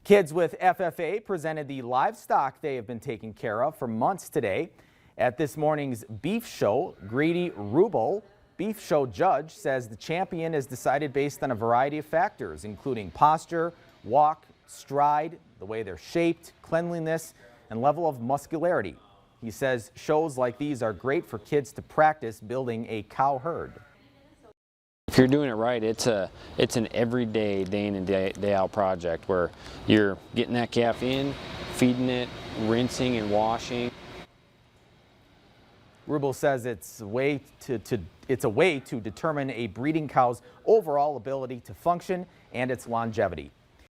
Kids with FFA presented the livestock they have been taking care of for months today. At this morning's beef show, Grady Rubel, beef show judge, says the champion is decided based on a variety of factors, including posture, walk, stride, the way they're shaped, cleanliness, and level of muscularity. He says shows like these are great for kids to practice building a cow herd. If you're doing it right, it's an everyday, day in and day out project where you're getting that calf in, feeding it, rinsing and washing. Rubel says it's a way to determine a breeding cow's overall ability to function and its longevity.